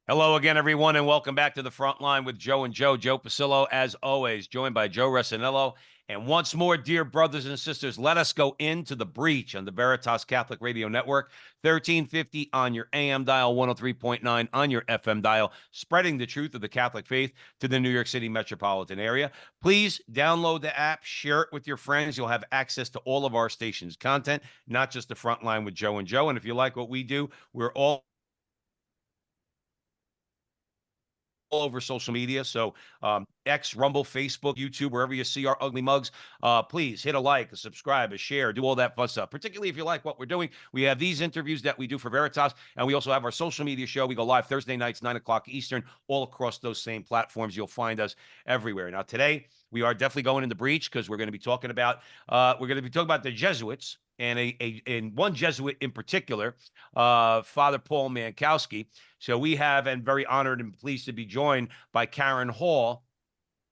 Hello again, everyone, and welcome back to the front line with Joe and Joe. Joe Pasillo, as always, joined by Joe Resinello. And once more, dear brothers and sisters, let us go into the breach on the Veritas Catholic Radio Network, 1350 on your AM dial, 103.9 on your FM dial, spreading the truth of the Catholic faith to the New York City metropolitan area. Please download the app, share it with your friends. You'll have access to all of our station's content, not just the front line with Joe and Joe. And if you like what we do, we're all over social media. So X, Rumble, Facebook, YouTube, wherever you see our ugly mugs, please hit a like, a subscribe, a share, do all that fun stuff. Particularly if you like what we're doing. We have these interviews that we do for Veritas, and we also have our social media show. We go live Thursday nights, 9 o'clock Eastern, all across those same platforms. You'll find us everywhere. Now, today, we are definitely going in the breach because we're going to be talking about the Jesuits and one Jesuit in particular, Father Paul Manowski. So we have, and very honored and pleased to be joined by Karen Hall.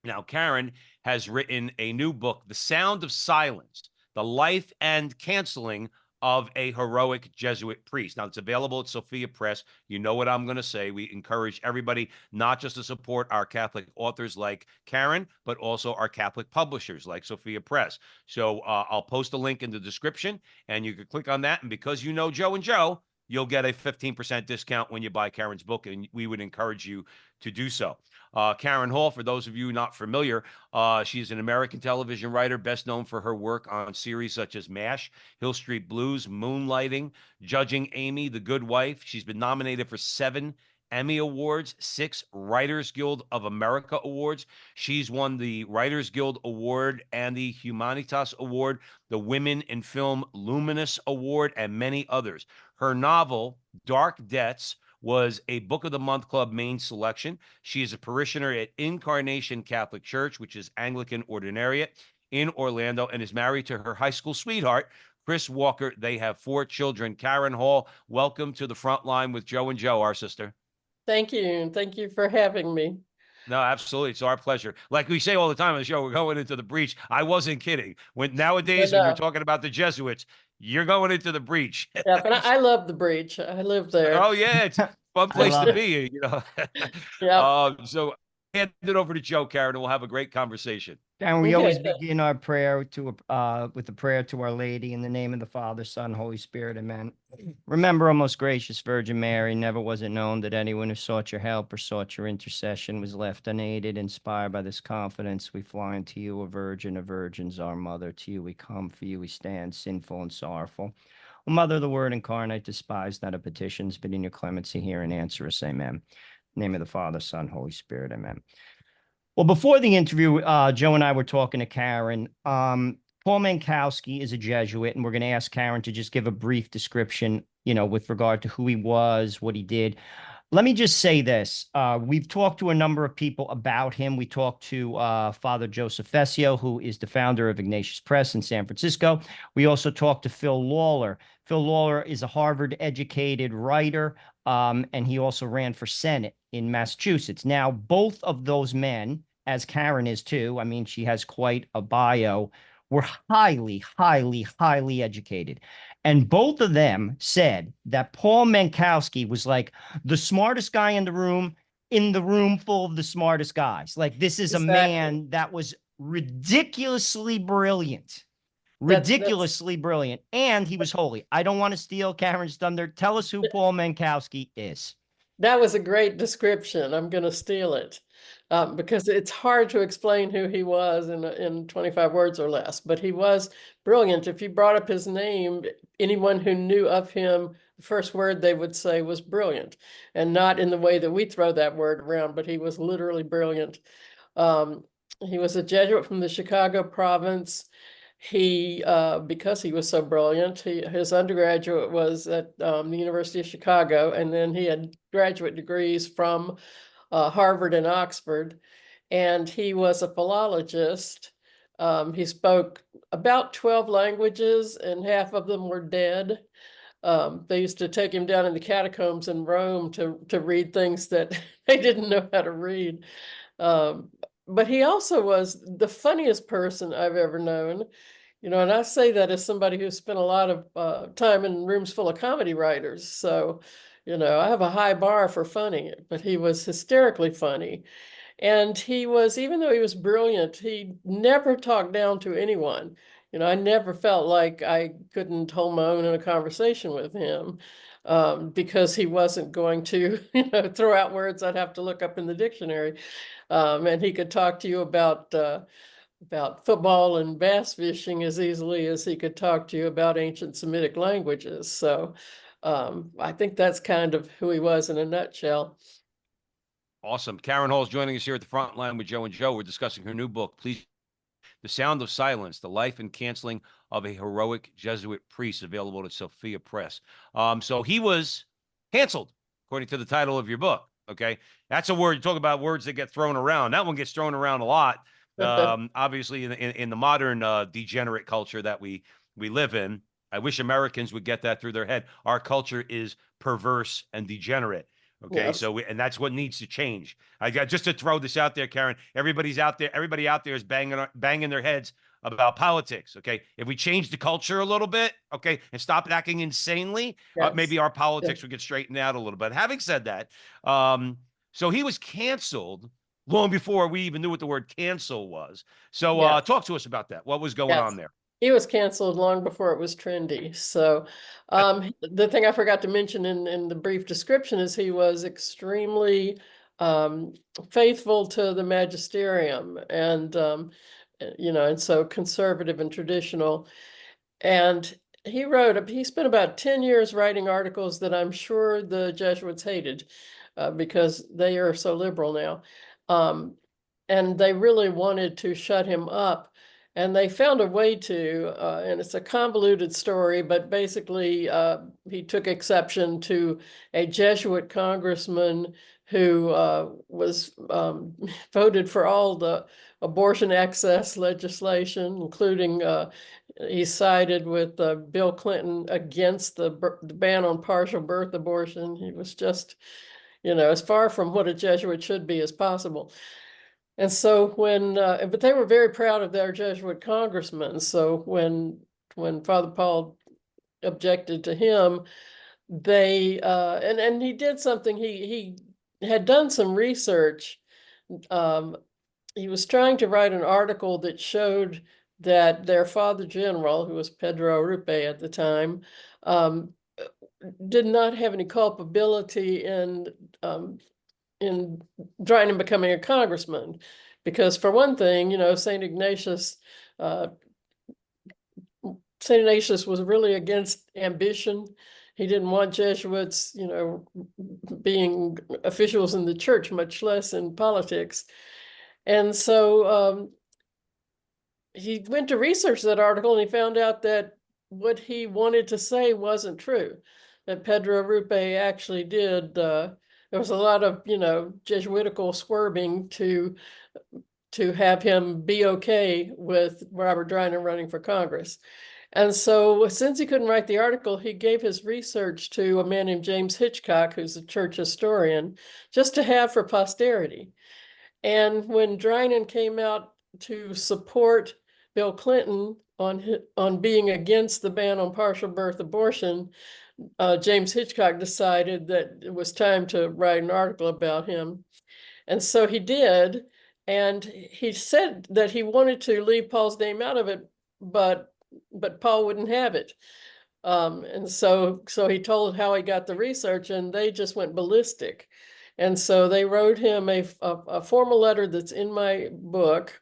Now, Karen has written a new book, The Sound of Silence, The Life and Canceling of a Heroic Jesuit Priest. Now, it's available at Sophia Press. You know what I'm going to say. We encourage everybody not just to support our Catholic authors like Karen, but also our Catholic publishers like Sophia Press. So I'll post a link in the description, and you can click on that. And because you know Joe and Joe, you'll get a 15% discount when you buy Karen's book, and we would encourage you to do so. Karen Hall, for those of you not familiar, she's an American television writer, best known for her work on series such as MASH, Hill Street Blues, Moonlighting, Judging Amy, The Good Wife. She's been nominated for 7 Emmy Awards, 6 Writers Guild of America Awards. She's won the Writers Guild Award and the Humanitas Award, the Women in Film Luminous Award, and many others. Her novel, Dark Debts, was a Book of the Month Club main selection. She is a parishioner at Incarnation Catholic Church, which is Anglican Ordinariate in Orlando, and is married to her high school sweetheart, Chris Walker. They have 4 children. Karen Hall, welcome to the front line with Joe and Joe, our sister. Thank you. And thank you for having me. No, absolutely. It's our pleasure. Like we say all the time on the show, we're going into the breach. I wasn't kidding. Nowadays, when you're talking about the Jesuits, you're going into the breach. Yeah, but I love the breach. I live there. Oh, yeah. It's a fun place to be, you know. Yeah. So hand it over to Joe, Karen, and we'll have a great conversation. And we always begin our prayer with a prayer to Our Lady in the name of the Father, Son, Holy Spirit. Amen. Remember, O most gracious Virgin Mary, never was it known that anyone who sought your help or sought your intercession was left unaided. Inspired by this confidence, we fly unto you, a virgin of virgins, our mother. To you we come, for you we stand, sinful and sorrowful. O Mother of the Word incarnate, despise not our petitions, but in your clemency hear and answer us. Amen. In the name of the Father, Son, Holy Spirit. Amen. Well, before the interview, Joe and I were talking to Karen. Paul Manowski is a Jesuit, and we're going to ask Karen to just give a brief description, with regard to who he was, what he did. Let me just say this. We've talked to a number of people about him. We talked to Father Joseph Fessio, who is the founder of Ignatius Press in San Francisco. We also talked to Phil Lawler. Phil Lawler is a Harvard-educated writer, and he also ran for Senate in Massachusetts. Now, both of those men, as Karen is too, I mean, she has quite a bio, were highly, highly, highly educated. And both of them said that Paul Manowski was like the smartest guy in the room full of the smartest guys. Like, this is a man that was ridiculously brilliant. Ridiculously brilliant. And he was holy. I don't want to steal Karen's thunder. Tell us who Paul Manowski is. That was a great description. I'm going to steal it because it's hard to explain who he was in 25 words or less. But he was brilliant. If you brought up his name, anyone who knew of him, the first word they would say was brilliant. And not in the way that we throw that word around, but he was literally brilliant. He was a Jesuit from the Chicago province. He, because he was so brilliant, his undergraduate was at the University of Chicago, and then he had graduate degrees from Harvard and Oxford, and he was a philologist. He spoke about 12 languages, and half of them were dead. They used to take him down in the catacombs in Rome to read things that they didn't know how to read. But he also was the funniest person I've ever known. And I say that as somebody who spent a lot of time in rooms full of comedy writers. So You know, I have a high bar for funny, but he was hysterically funny. And he was, even though he was brilliant, he never talked down to anyone. You know, I never felt like I couldn't hold my own in a conversation with him, because he wasn't going to, you know, throw out words I'd have to look up in the dictionary. And he could talk to you about football and bass fishing as easily as he could talk to you about ancient Semitic languages. So I think that's kind of who he was in a nutshell. Awesome. Karen Hall's joining us here at the front line with Joe and Joe. We're discussing her new book, Please, The Sound of Silence, The Life and Canceling of a Heroic Jesuit Priest, available at Sophia Press. So he was canceled, according to the title of your book. Okay. That's a word. You talk about words that get thrown around. That one gets thrown around a lot. Obviously in the modern degenerate culture that we live in. I wish Americans would get that through their head. Our culture is perverse and degenerate. Okay, Yes. so and that's what needs to change. I got just to throw this out there, Karen. Everybody out there is banging their heads about politics. Okay, if we change the culture a little bit, okay, and stop acting insanely, Yes. maybe our politics Yes. would get straightened out a little bit. Having said that, so he was canceled long before we even knew what the word cancel was. So Yeah. talk to us about that. What was going on Yes. there? He was canceled long before it was trendy. So the thing I forgot to mention in the brief description is he was extremely um, faithful to the magisterium and you know, and so conservative and traditional. And he spent about 10 years writing articles that I'm sure the Jesuits hated because they are so liberal now. Um, and they really wanted to shut him up. And they found a way to, and it's a convoluted story, but basically he took exception to a Jesuit congressman who was voted for all the abortion access legislation, including he sided with Bill Clinton against the ban on partial birth abortion. He was just, you know, as far from what a Jesuit should be as possible. And so but they were very proud of their Jesuit congressman. So when Father Paul objected to him, and he did something. He had done some research. Um, he was trying to write an article that showed that their Father General, who was Pedro Rupe at the time, um, did not have any culpability in Dryden becoming a congressman, because for one thing, you know, uh, Saint Ignatius was really against ambition. He didn't want Jesuits, you know, being officials in the church, much less in politics. And so he went to research that article and he found out that what he wanted to say wasn't true, that Pedro Rupe actually did. There was a lot of, you know, Jesuitical swerving to have him be okay with Robert Dryden running for Congress. And so since he couldn't write the article, he gave his research to a man named James Hitchcock, who's a church historian, just to have for posterity. And when Dryden came out to support Bill Clinton on being against the ban on partial birth abortion, James Hitchcock decided that it was time to write an article about him. And so he did. And he said that he wanted to leave Paul's name out of it, but Paul wouldn't have it. And so he told how he got the research, and they just went ballistic. And so they wrote him a formal letter that's in my book,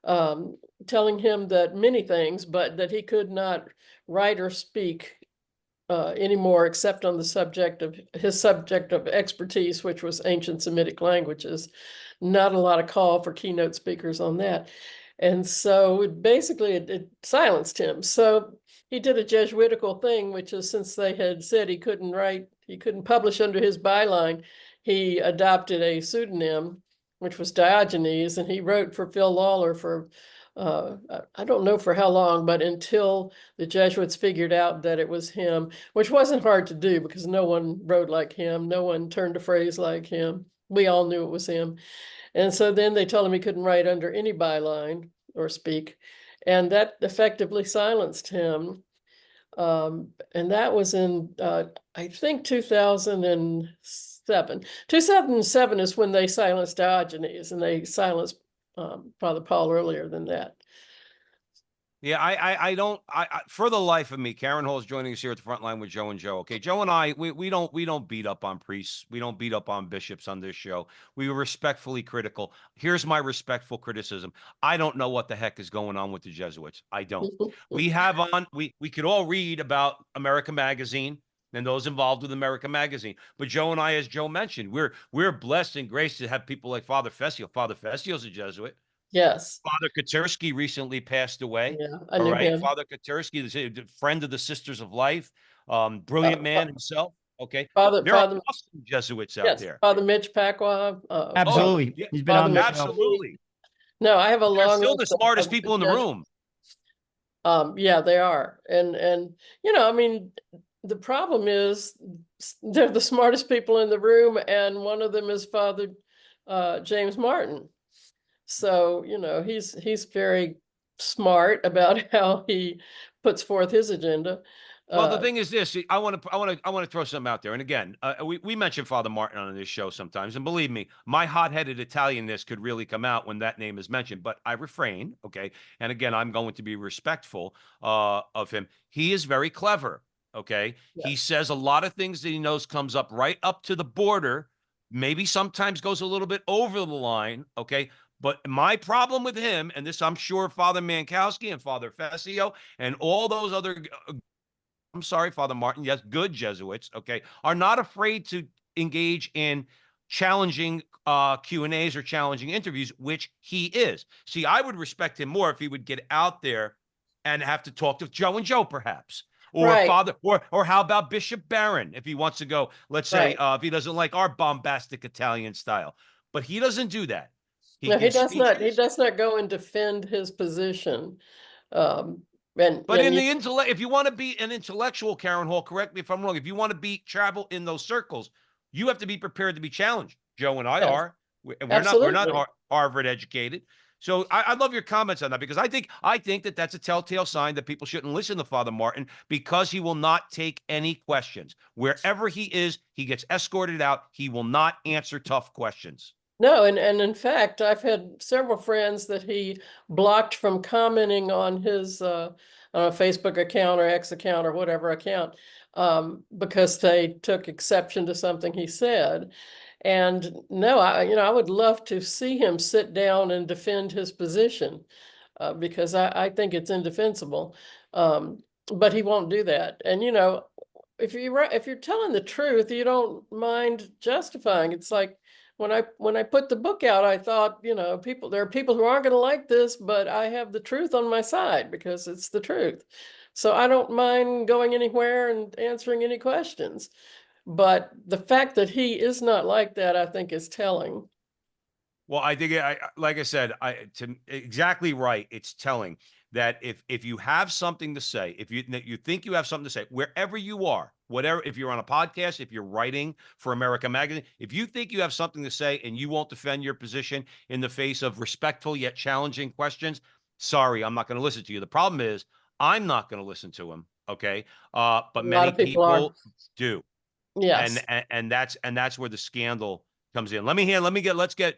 telling him that many things, but that he could not write or speak anymore except on the subject of his subject of expertise, which was ancient Semitic languages. Not a lot of call for keynote speakers on that. And so basically it silenced him. So he did a Jesuitical thing, which is, since they had said he couldn't publish under his byline, he adopted a pseudonym, which was Diogenes, and he wrote for Phil Lawler for I don't know for how long, but until the Jesuits figured out that it was him, which wasn't hard to do because no one wrote like him. No one turned a phrase like him. We all knew it was him. And so then they told him he couldn't write under any byline or speak. And that effectively silenced him. And that was in, I think 2007. 2007 is when they silenced Diogenes, and they silenced Father Paul earlier than that. Yeah, I don't, for the life of me, Karen Hall is joining us here at the front line with Joe and Joe. Okay, Joe and I, we don't beat up on priests. We don't beat up on bishops on this show. We were respectfully critical. Here's my respectful criticism. I don't know what the heck is going on with the Jesuits. I don't. We have on, we could all read about America Magazine and those involved with America Magazine. But Joe and I, as Joe mentioned, we're blessed and graced to have people like Father Fessio. Father Fessio's a Jesuit. Yes. Father Katersky recently passed away. Yeah, I All knew right. him. Father Katersky, the friend of the Sisters of Life, brilliant man himself. Okay. There are Father, awesome Jesuits out yes, there. Father Mitch Pacwa. Oh, Absolutely. yeah, He's been on Father the show. absolutely. No, I have a They're long still the list smartest of people in the Jesuits. room. Yeah, they are. And I mean, the problem is they're the smartest people in the room, and one of them is Father James Martin. So, he's very smart about how he puts forth his agenda. Well, the thing is this, I want to throw something out there. And again, we mention Father Martin on this show sometimes, and believe me, my hot-headed Italianness could really come out when that name is mentioned, but I refrain, okay? And again, I'm going to be respectful of him. He is very clever, okay? Yeah. He says a lot of things that he knows comes up right up to the border, maybe sometimes goes a little bit over the line, okay? But my problem with him, and this I'm sure Father Mankowski and Father Fessio and all those other I'm sorry, Father Martin, yes, good Jesuits, okay, are not afraid to engage in challenging Q&As or challenging interviews, which he is. See, I would respect him more if he would get out there and have to talk to Joe and Joe, perhaps. Or Right. Father, or how about Bishop Barron, if he wants to go, let's say, Right. if he doesn't like our bombastic Italian style. But he doesn't do that. He No, he gives does not. He speeches. does not go and defend his position. Um, and But in you, the intellect, if you want to be an intellectual, Karen Hall, correct me if I'm wrong. If you want to be travel in those circles, you have to be prepared to be challenged. Joe and I yes, are. We're not absolutely. Harvard educated. So I love your comments on that because I think that that's a telltale sign that people shouldn't listen to Father Martin because he will not take any questions. Wherever he is, he gets escorted out. He will not answer tough questions. No, and in fact, I've had several friends that he blocked from commenting on his Facebook account or X account or whatever account because they took exception to something he said. And no, I would love to see him sit down and defend his position because I think it's indefensible. But he won't do that. And if you're telling the truth, you don't mind justifying. It's like when I put the book out, I thought, there are people who aren't going to like this, but I have the truth on my side because it's the truth. So I don't mind going anywhere and answering any questions. But the fact that he is not like that, I think, is telling. Well, I think like I said, exactly right. It's telling that if you have something to say, if you think you have something to say, wherever you are, whatever, if you're on a podcast, if you're writing for America Magazine, if you think you have something to say and you won't defend your position in the face of respectful yet challenging questions, sorry, I'm not going to listen to you. The problem is I'm not going to listen to him. Okay, A but lot many of people are. people do. and Yes. and that's where the scandal comes in. Let's get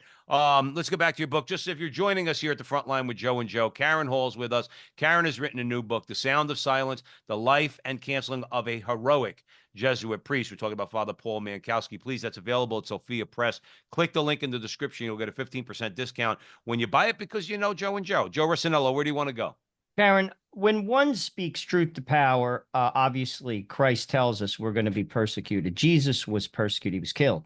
back to your book. Just if you're joining us here at the front line with Joe and Joe, Karen Hall's with us. Karen has written a new book, The Sound of Silence, The Life and Canceling of a Heroic Jesuit Priest. We're talking about Father Paul Mankowski. Please, that's available at Sophia Press. Click the link in the description. You'll get a 15% discount when you buy it because you know Joe and Joe. Joe Rossinello, where do you want to go? Karen, when one speaks truth to power, obviously Christ tells us we're going to be persecuted. Jesus was persecuted. He was killed.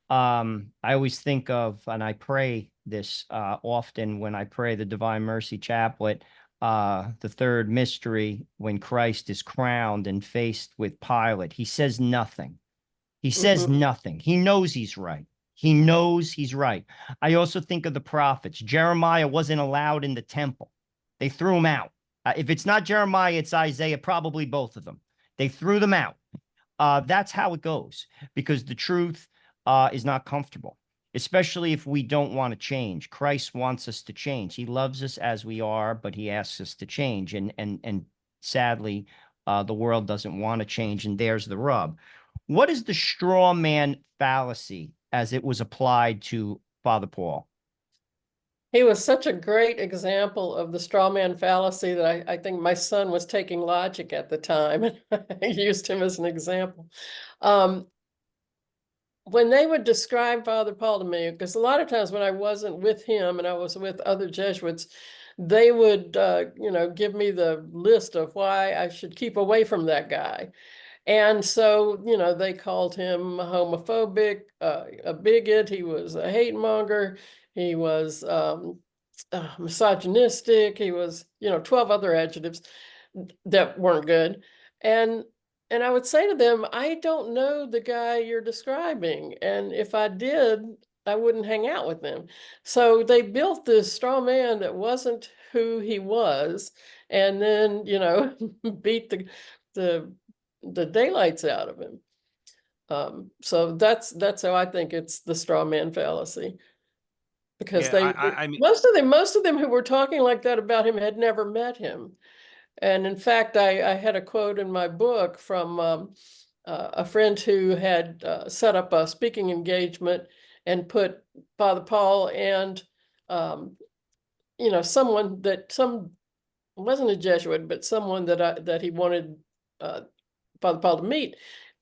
I always think of, and I pray this often when I pray the Divine Mercy Chaplet, the third mystery, when Christ is crowned and faced with Pilate. He says nothing. He says nothing. He knows he's right. He knows he's right. I also think of the prophets. Jeremiah wasn't allowed in the temple. They threw him out. If it's not Jeremiah, it's Isaiah, probably both of them. They threw them out. That's how it goes because the truth is not comfortable, especially if we don't want to change. Christ wants us to change. He loves us as we are, but he asks us to change. And sadly, the world doesn't want to change, and there's the rub. What is the straw man fallacy as it was applied to Father Paul? He was such a great example of the straw man fallacy that I think my son was taking logic at the time, and I used him as an example. When they would describe Father Paul to me, because a lot of times when I wasn't with him and I was with other Jesuits, they would, give me the list of why I should keep away from that guy. And so, they called him homophobic, a bigot. He was a hate monger. He was misogynistic. He was, 12 other adjectives that weren't good. And I would say to them, I don't know the guy you're describing. And if I did, I wouldn't hang out with him. So they built this straw man that wasn't who he was, and then, beat the daylights out of him. So that's how I think it's the straw man fallacy. Because Yeah, I mean, most of them who were talking like that about him had never met him. And in fact, I had a quote in my book from a friend who had set up a speaking engagement and put Father Paul and some wasn't a Jesuit, but someone that he wanted Father Paul to meet,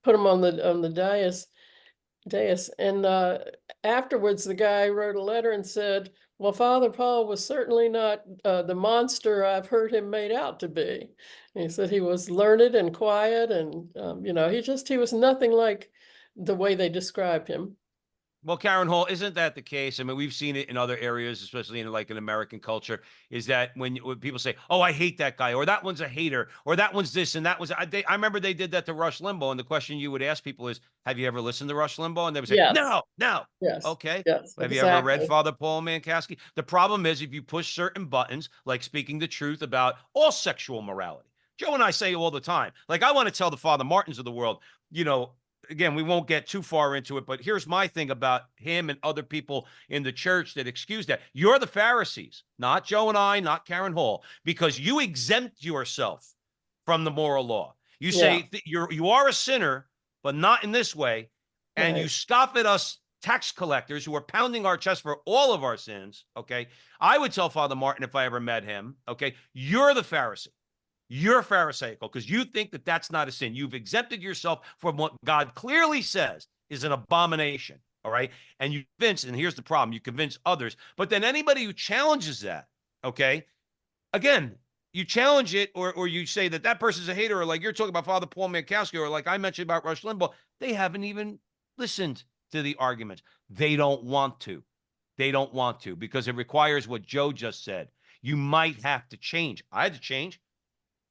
put him on the dais. And afterwards, the guy wrote a letter and said, well, Father Paul was certainly not the monster I've heard him made out to be. And he said he was learned and quiet, and he was nothing like the way they described him. well, Karen Hall, isn't that the case? I mean, we've seen it in other areas, especially in like an American culture, is that when people say, oh, I hate that guy, or that one's a hater, or that one's this, and that was, I remember they did that to Rush Limbaugh. And the question you would ask people is, have you ever listened to Rush Limbaugh? And they would say, Yes, no, no. yes, Okay. yes, Have you ever read exactly. Father Paul Manowski? The problem is if you push certain buttons, like speaking the truth about all sexual morality. Joe and I say all the time, like I want to tell the Father Martins of the world, again, we won't get too far into it, but here's my thing about him and other people in the church that excuse that. You're the Pharisees, not Joe and I, not Karen Hall, because you exempt yourself from the moral law. You Yeah, say you are a sinner, but not in this way, and you right. scoff at us tax collectors who are pounding our chest for all of our sins. Okay, I would tell Father Martin if I ever met him. Okay, you're the Pharisee. You're Pharisaical because you think that that's not a sin. You've exempted yourself from what God clearly says is an abomination. All right. And you convince, and here's the problem, you convince others. But then anybody who challenges that, okay, again, you challenge it or you say that that person's a hater, or like you're talking about Father Paul Manowski, or like I mentioned about Rush Limbaugh, they haven't even listened to the arguments. They don't want to. They don't want to because it requires what Joe just said. You might have to change. I had to change.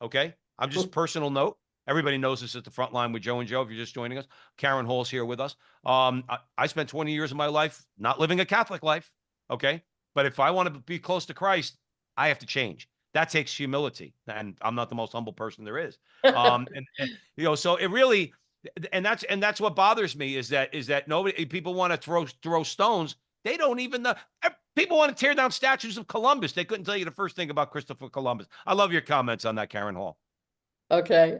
Okay. I'm just personal note. Everybody knows this at the front line with Joe and Joe. If you're just joining us, Karen Hall's here with us. I spent 20 years of my life not living a Catholic life. Okay. But if I want to be close to Christ, I have to change. That takes humility. And I'm not the most humble person there is. So it really, and that's what bothers me is that nobody, people want to throw stones. They don't even know. People want to tear down statues of Columbus. They couldn't tell you the first thing about Christopher Columbus. I love your comments on that, Karen Hall. Okay.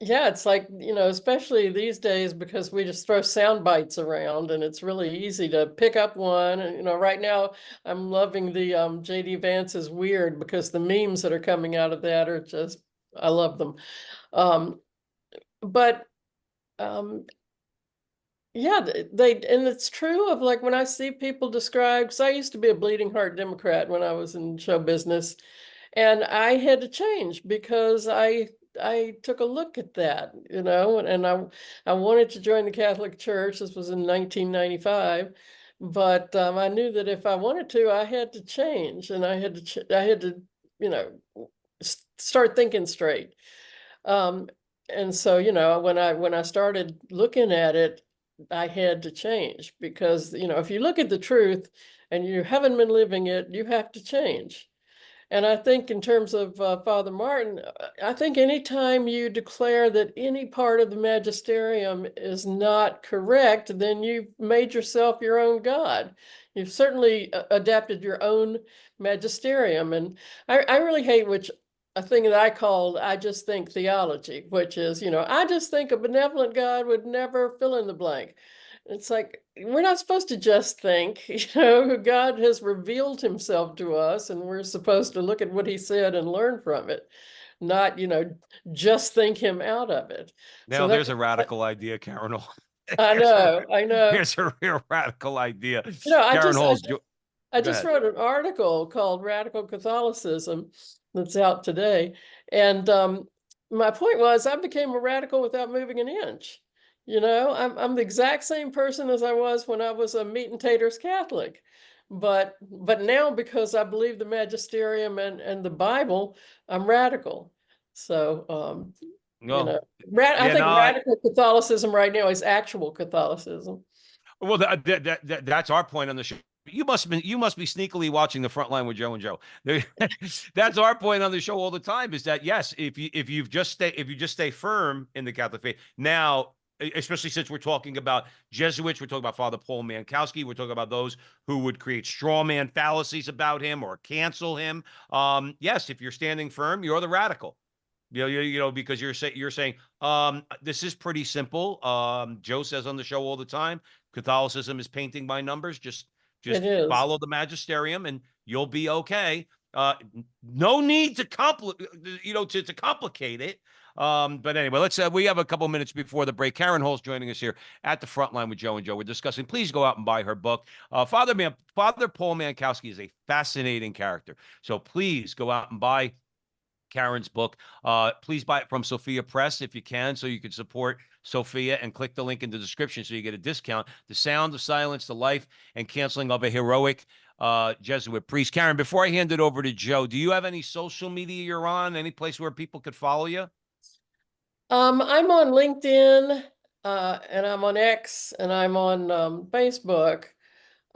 Yeah, it's like, especially these days because we just throw sound bites around and it's really easy to pick up one. And, right now I'm loving the JD Vance is weird because the memes that are coming out of that are just, I love them. But yeah, and it's true of like when I see people describe, because I used to be a bleeding heart Democrat when I was in show business, and I had to change because I took a look at that, and I wanted to join the Catholic Church. This was in 1995, but I knew that if I wanted to, I had to change, and I had to, start thinking straight. And so, when I started looking at it, I had to change because, if you look at the truth and you haven't been living it, you have to change. And I think in terms of Father Martin, I think anytime you declare that any part of the magisterium is not correct, then you've made yourself your own God. You've certainly adapted your own magisterium. And I really hate, which a thing that I called I just think theology, which is, I just think a benevolent God would never fill in the blank. It's like we're not supposed to just think, God has revealed himself to us, and we're supposed to look at what he said and learn from it, not, just think him out of it. Now So there's a radical idea, Karen Hall. I There's a, know, I know. there's a real radical idea. I Karen just, Hall's, I go just ahead. wrote an article called Radical Catholicism that's out today. And my point was I became a radical without moving an inch. I'm the exact same person as I was when I was a meat and taters Catholic. But now, because I believe the magisterium and the Bible, I'm radical. So No, I yeah, think no, radical Catholicism right now is actual Catholicism. well, that's our point on the show. You must be sneakily watching the front line with Joe and Joe. That's our point on the show all the time. Is that yes, if you just stay firm in the Catholic faith now, especially since we're talking about Jesuits, we're talking about Father Paul Manowski, we're talking about those who would create straw man fallacies about him or cancel him. Yes, if you're standing firm, you're the radical. Because you're saying this is pretty simple. Joe says on the show all the time, Catholicism is painting by numbers. Just It is. follow the magisterium and you'll be okay. No need to to complicate it. But anyway, we have a couple minutes before the break. Karen Hall's joining us here at the front line with Joe and Joe. We're discussing. Please go out and buy her book. Father Paul Manowski is a fascinating character. So please go out and buy Karen's book. Please buy it from Sophia Press if you can, so you can support Sophia, and click the link in the description so you get a discount. The Sound of Silence, the Life and Canceling of a Heroic Jesuit Priest. Karen, before I hand it over to Joe, do you have any social media you're on? Any place where people could follow you? I'm on LinkedIn, and I'm on X, and I'm on Facebook.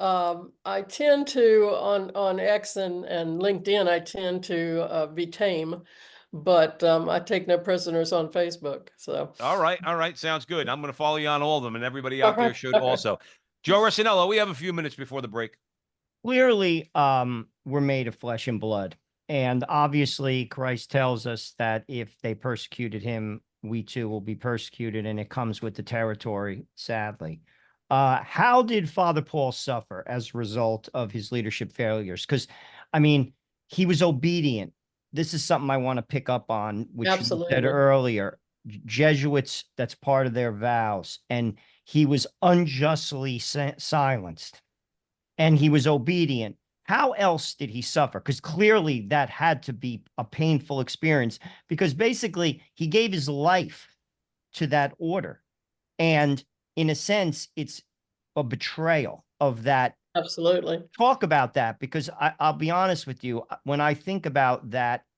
I tend to on X and LinkedIn, I tend to be tame, but I take no prisoners on Facebook. So All right, sounds good. I'm going to follow you on all of them, and everybody all out there right, should all right. also. Joe Rossinello, we have a few minutes before the break. Clearly, we're made of flesh and blood. And obviously, Christ tells us that if they persecuted him, we too will be persecuted, and it comes with the territory, sadly. How did Father Paul suffer as a result of his leadership failures? Because, I mean, he was obedient. This is something I want to pick up on, which you said Absolutely. earlier. Jesuits, that's part of their vows. And he was unjustly silenced, and he was obedient. How else did he suffer? Because clearly that had to be a painful experience, because basically he gave his life to that order. And in a sense, it's a betrayal of that. Absolutely. Talk about that, because I'll be honest with you. When I think about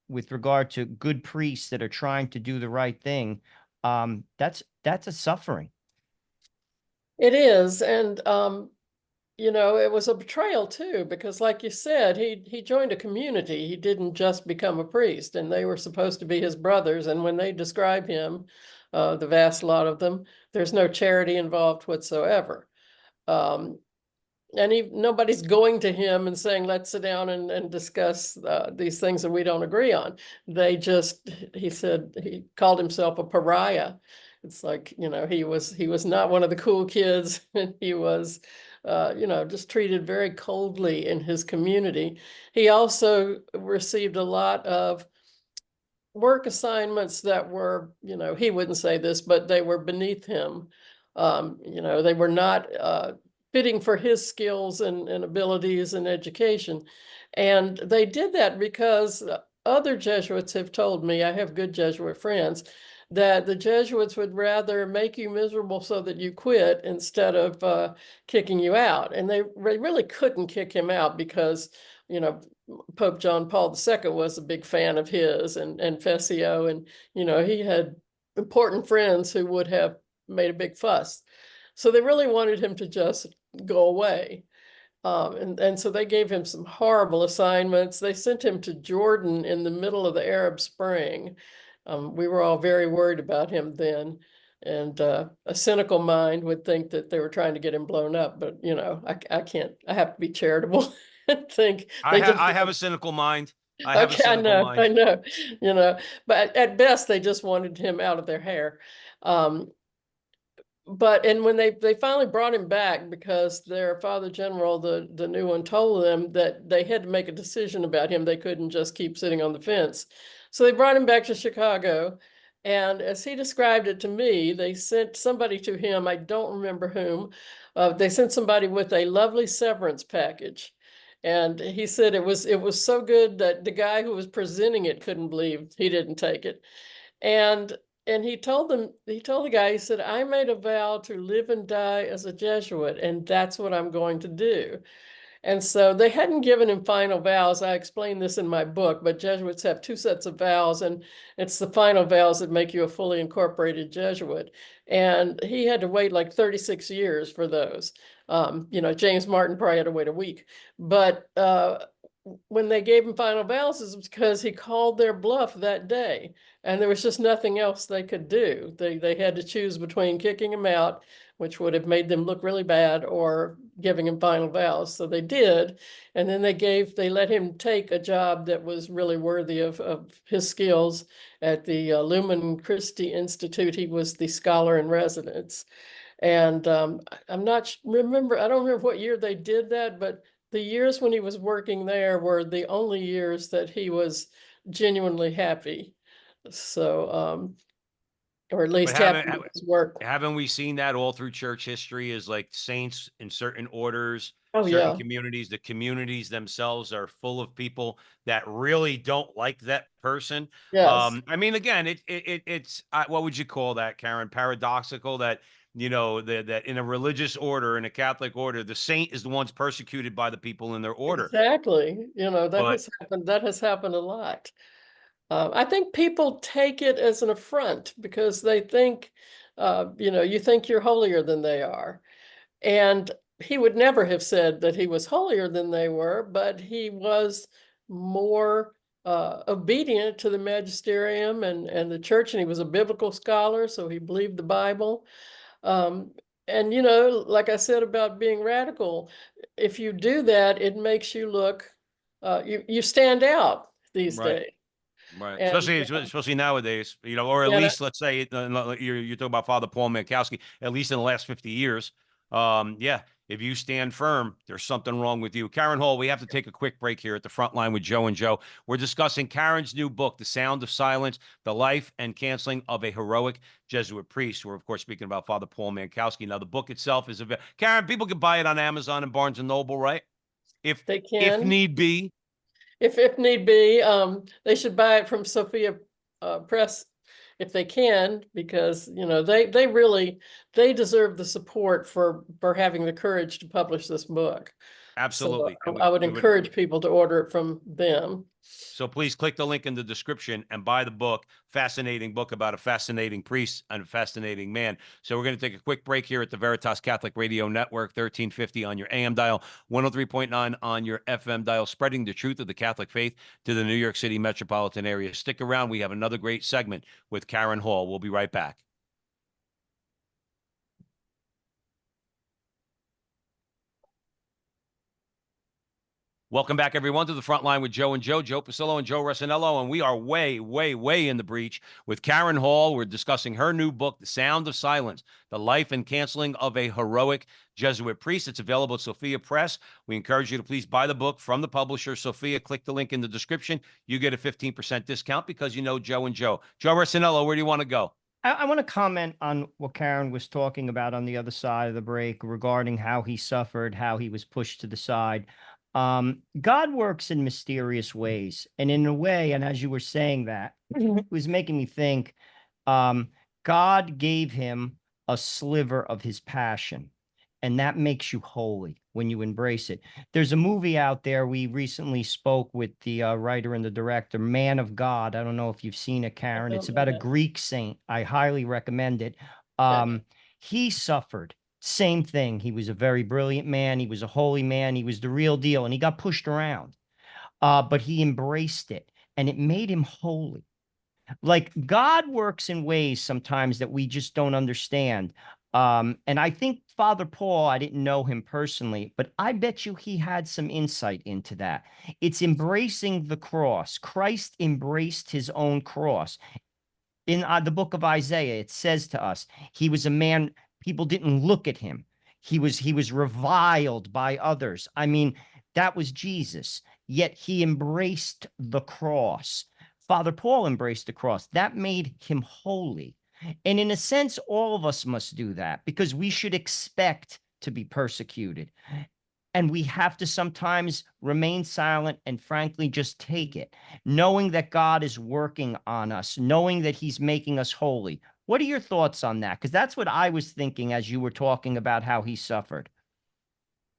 with regard to good priests that are trying to do the right thing, that's a suffering. It is. And it was a betrayal too, because like you said, he joined a community. He didn't just become a priest, and they were supposed to be his brothers. And when they describe him, the vast lot of them, there's no charity involved whatsoever. Um, and nobody's going to him and saying, let's sit down and discuss these things that we don't agree on. He called himself a pariah. It's like, he was not one of the cool kids, and he was just treated very coldly in his community. He also received a lot of work assignments that were, he wouldn't say this, but they were beneath him. They were not fitting for his skills and abilities and education. And they did that because other Jesuits have told me, I have good Jesuit friends, that the Jesuits would rather make you miserable so that you quit instead of kicking you out. And they really couldn't kick him out because, Pope John Paul II was a big fan of his, and Fessio, and, he had important friends who would have made a big fuss. So they really wanted him to just go away. And so they gave him some horrible assignments. They sent him to Jordan in the middle of the Arab Spring. We were all very worried about him then. And a cynical mind would think that they were trying to get him blown up. But, I can't, I have to be charitable and think they just. I have a cynical mind. I have a Okay, cynical mind. I know, but at best they just wanted him out of their hair. Um, and when they finally brought him back because their father general, the new one, told them that they had to make a decision about him. They couldn't just keep sitting on the fence. So they brought him back to Chicago. And as he described it to me, they sent somebody to him, I don't remember whom. They sent somebody with a lovely severance package. And he said it was so good that the guy who was presenting it couldn't believe he didn't take it. And he told the guy, he said, I made a vow to live and die as a Jesuit, and that's what I'm going to do. And so they hadn't given him final vows. I explained this in my book, but Jesuits have two sets of vows, and it's the final vows that make you a fully incorporated Jesuit. And he had to wait like 36 years for those. James Martin probably had to wait a week. But when they gave him final vows, it was because he called their bluff that day. And there was just nothing else they could do. They had to choose between kicking him out, which would have made them look really bad, or giving him final vows. So they did. And then they let him take a job that was really worthy of his skills at the Lumen Christi Institute. He was the scholar in residence. And I don't remember what year they did that, but the years when he was working there were the only years that he was genuinely happy. So, or at But least happy with his work. haven't we seen that all through church history? Is like saints in certain orders, Oh, certain yeah. communities, the communities themselves are full of people that really don't like that person. Yes. I mean, again, it's what would you call that, Karen? Paradoxical that that in a religious order, in a Catholic order, the saint is the ones persecuted by the people in their order. Exactly. That But has happened. That has happened a lot. I think people take it as an affront because they think, you think you're holier than they are. And he would never have said that he was holier than they were, but he was more obedient to the magisterium and the church, and he was a biblical scholar, so he believed the Bible. Um, and like I said about being radical, if you do that, it makes you look, you stand out these right. days. Right, And especially nowadays, or at yeah, least let's say you're talking about Father Paul Manowski. At least in the last 50 years, yeah, if you stand firm, there's something wrong with you. Karen Hall, we have to take a quick break here at the front line with Joe and Joe. We're discussing Karen's new book, The Sound of Silence: The Life and Canceling of a Heroic Jesuit Priest. We're of course speaking about Father Paul Manowski. Now, the book itself is available. Karen, people can buy it on Amazon and Barnes and Noble, right? they If can. need be. If need be, they should buy it from Sophia Press if they can, because they deserve the support for having the courage to publish this book. So Absolutely. And I would we would encourage people to order it from them. So please click the link in the description and buy the book. Fascinating book about a fascinating priest and a fascinating man. So we're going to take a quick break here at the Veritas Catholic Radio Network, 1350 on your AM dial, 103.9 on your FM dial, spreading the truth of the Catholic faith to the New York City metropolitan area. Stick around. We have another great segment with Karen Hall. We'll be right back. Welcome back, everyone, to the front line with Joe and Joe Pasillo and Joe Resinello. And we are way, way, way in the breach with Karen Hall. We're discussing her new book, The Sound of Silence: The Life and Canceling of a Heroic Jesuit Priest. It's available at Sophia Press. We encourage you to please buy the book from the publisher, Sophia. Click the link in the description. You get a 15% discount because you know Joe and Joe. Joe Resinello, where do you want to go? I want to comment on what Karen was talking about on the other side of the break regarding how he suffered, how he was pushed to the side. God works in mysterious ways. And in a way, and as you were saying that, it was making me think, God gave him a sliver of his passion. And that makes you holy when you embrace it. There's a movie out there. We recently spoke with the writer and the director, Man of God. I don't know if you've seen it, Karen. It's about a Greek saint. I highly recommend it. He suffered. Same thing. He was a very brilliant man. He was a holy man. He was the real deal. And he got pushed around. But he embraced it. And it made him holy. Like, God works in ways sometimes that we just don't understand. And I think Father Paul, I didn't know him personally, but I bet you he had some insight into that. It's embracing the cross. Christ embraced his own cross. In the book of Isaiah, it says to us, he was a man, people didn't look at him. He was reviled by others. I mean, that was Jesus. Yet he embraced the cross. Father Paul embraced the cross. That made him holy. And in a sense, all of us must do that because we should expect to be persecuted. And we have to sometimes remain silent and frankly just take it, knowing that God is working on us, knowing that he's making us holy. What are your thoughts on that? Because that's what I was thinking as you were talking about how he suffered.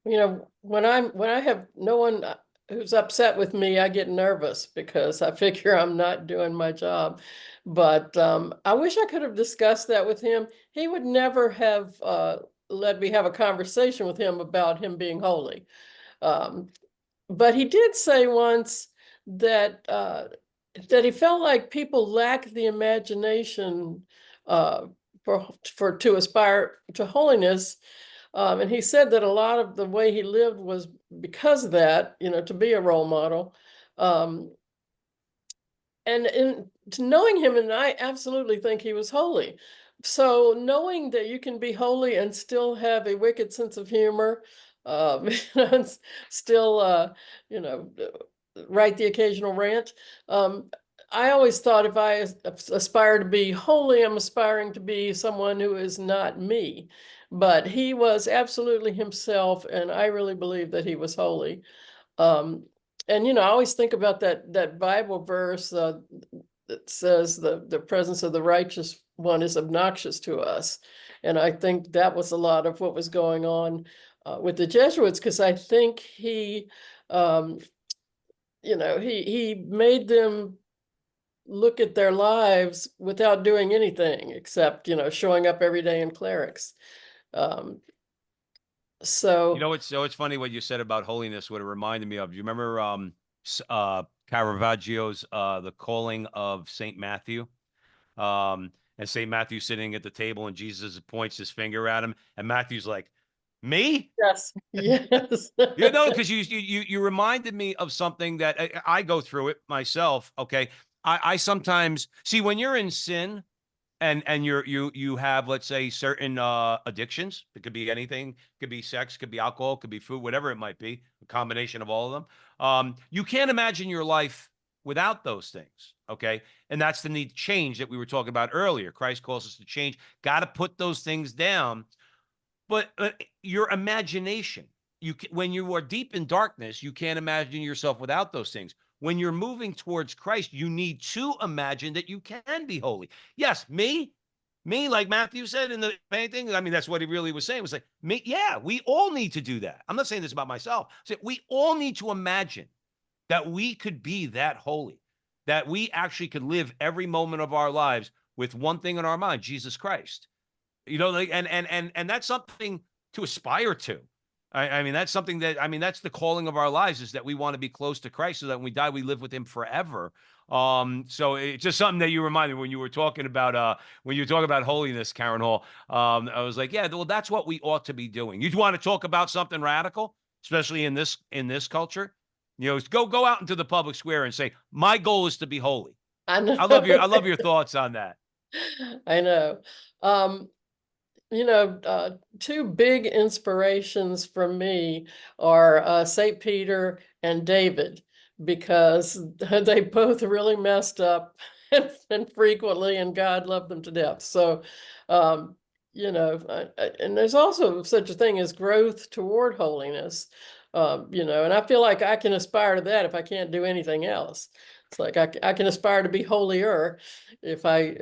You know, when I have no one who's upset with me, I get nervous because I figure I'm not doing my job. But I wish I could have discussed that with him. He would never have let me have a conversation with him about him being holy. Um, but he did say once that that he felt like people lack the imagination uh, for to aspire to holiness. And he said that a lot of the way he lived was because of that, you know, to be a role model. Um, and in to knowing him, and I absolutely think he was holy. So knowing that you can be holy and still have a wicked sense of humor, you know, and still, you know, write the occasional rant. Um, I always thought if I aspire to be holy, I'm aspiring to be someone who is not me. But he was absolutely himself, and I really believe that he was holy. Um, and you know, I always think about that Bible verse that says the presence of the righteous one is obnoxious to us, and I think that was a lot of what was going on with the Jesuits, because I think um, you know, he made them look at their lives without doing anything except, you know, showing up every day in clerics. Um, You so know, it's funny what you said about holiness. What it reminded me of. Do you remember Caravaggio's The Calling of Saint Matthew? And Saint Matthew sitting at the table, and Jesus points his finger at him, and Matthew's like, "Me?" yes, yes. You know, because you reminded me of something that I go through it myself. Okay, I sometimes see when you're in sin and you have, let's say, certain addictions. It could be anything, could be sex, could be alcohol, could be food, whatever it might be, a combination of all of them. You can't imagine your life without those things. Okay, and that's the need to change that we were talking about earlier. Christ calls us to change. Got to put those things down. But your imagination, when you are deep in darkness, you can't imagine yourself without those things. When you're moving towards Christ, you need to imagine that you can be holy. Yes, me, like Matthew said in the painting. I mean, that's what he really was saying. Was like, me, yeah, we all need to do that. I'm not saying this about myself. We all need to imagine that we could be that holy, that we actually could live every moment of our lives with one thing in our mind, Jesus Christ. You know, like, and that's something to aspire to. I mean, that's something that, I mean, that's the calling of our lives, is that we want to be close to Christ so that when we die, we live with him forever. So it's just something that you reminded me when you were talking about holiness, Karen Hall. I was like, yeah, well, that's what we ought to be doing. You'd want to talk about something radical, especially in this culture. You know, go out into the public square and say, my goal is to be holy. I know. I love your thoughts on that. I know. Um, you know, two big inspirations for me are St. Peter and David, because they both really messed up and frequently, and God loved them to death. So, um, you know, and there's also such a thing as growth toward holiness, you know, and I feel like I can aspire to that if I can't do anything else. It's like I can aspire to be holier if I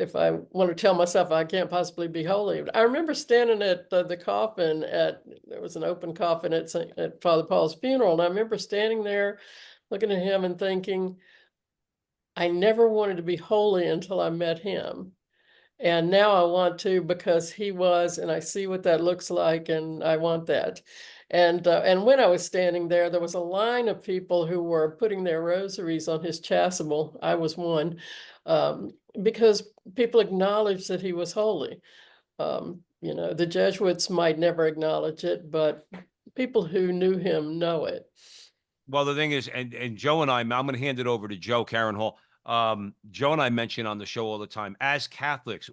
want to tell myself I can't possibly be holy. I remember standing at the coffin there was an open coffin at Father Paul's funeral, and I remember standing there looking at him and thinking, I never wanted to be holy until I met him. And now I want to, because he was, and I see what that looks like, and I want that. And when I was standing there, there was a line of people who were putting their rosaries on his chasuble. I was one, because people acknowledged that he was holy. You know, the Jesuits might never acknowledge it, but people who knew him know it. Well, the thing is, and Joe and I'm going to hand it over to Joe Karen Hall. Joe and I mention on the show all the time, as Catholics,